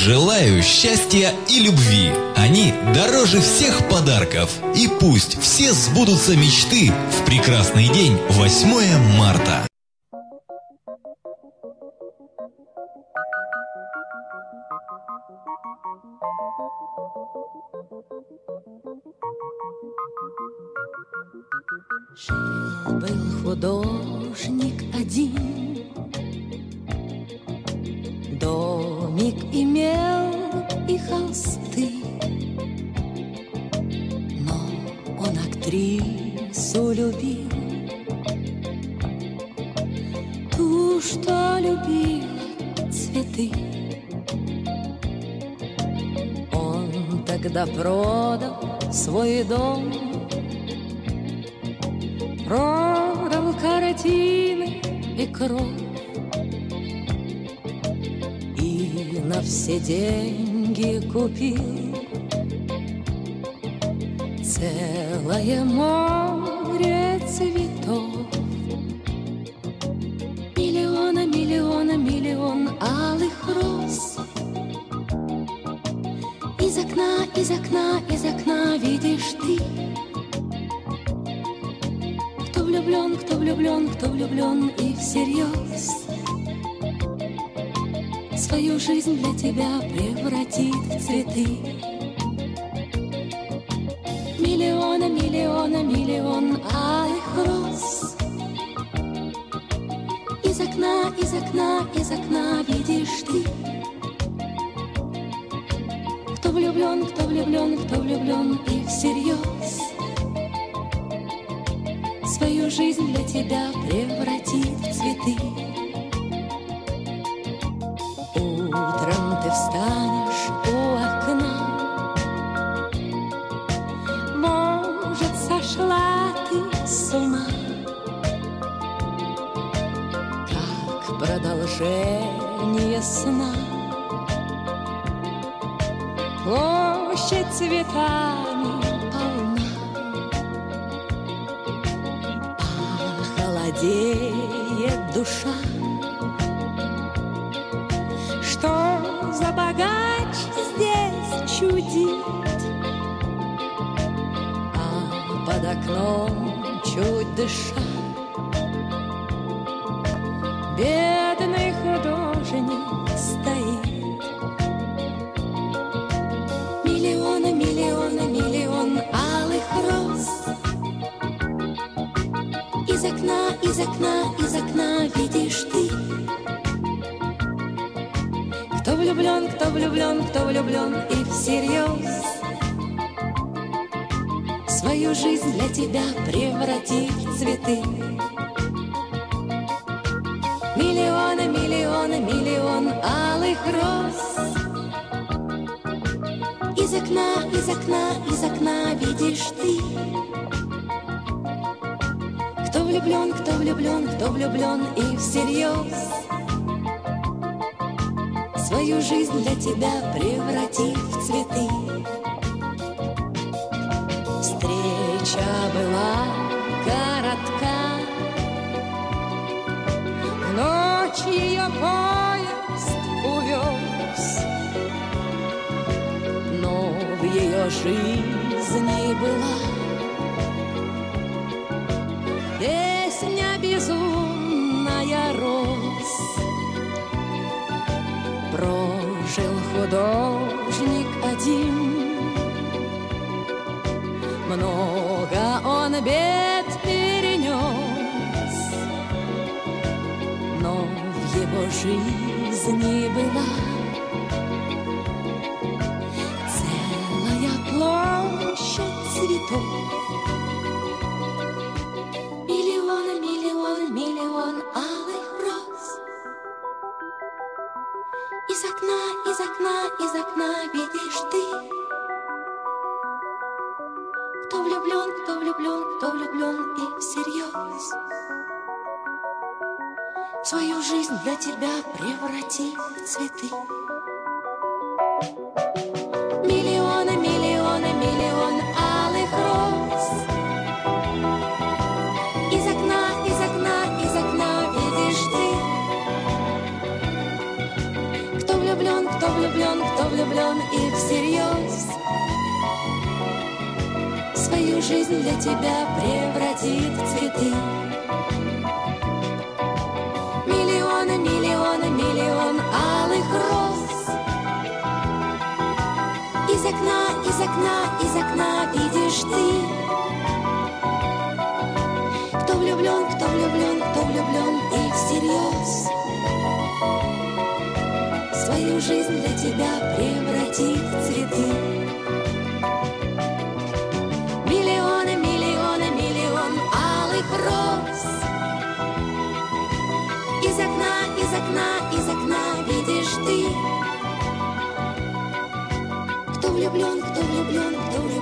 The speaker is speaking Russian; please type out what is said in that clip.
Желаю счастья и любви. Они дороже всех подарков. И пусть все сбудутся мечты в прекрасный день 8 марта. Жил-был художник один, домик имел и холсты, но он актрису любил, ту, что любила цветы. Он тогда продал свой дом, продал картины и кровь, и на все деньги купил целое море цветов. Миллион алых роз. Из окна видишь ты, кто влюблен и всерьез свою жизнь для тебя превратит в цветы. Миллион алых роз. Из окна видишь ты, кто влюблен и всерьез свою жизнь для тебя превратит в цветы. Утром ты встанешь у окна, может, сошла ты с ума, как продолжение сна. Площадь цветами полна, холодеет душа. Что за богач здесь чудит, а под окном чуть дыша бедный художник стоит. Миллион алых роз. Из окна видишь ты, кто влюблен и всерьез свою жизнь для тебя превратит в цветы. Миллион алых роз. Из окна видишь ты, кто влюблен и всерьез свою жизнь для тебя превратит в цветы. Встреча была коротка, в ночь ее поезд увез, но в ее жизни была песня безумная роз. Прожил художник один, много он бед перенес, но в его жизни была целая площадь цветов. Миллион алых роз. Из окна видишь ты, кто влюблен и всерьез свою жизнь для тебя преврати в цветы. Миллион алых роз. Из окна видишь ты, кто влюблен влюблен и всерьез свою жизнь для тебя превратит в цветы. Миллионы, миллионы, миллион алых роз. Из окна, из окна, из окна видишь ты. Кто влюблен, кто влюблен, кто влюблен и всерьез свою жизнь для тебя превратит в цветы. Миллионы, миллионы, миллион алых роз. Из окна, из окна, из окна видишь ты. Кто влюблен, кто влюблен, кто влюблен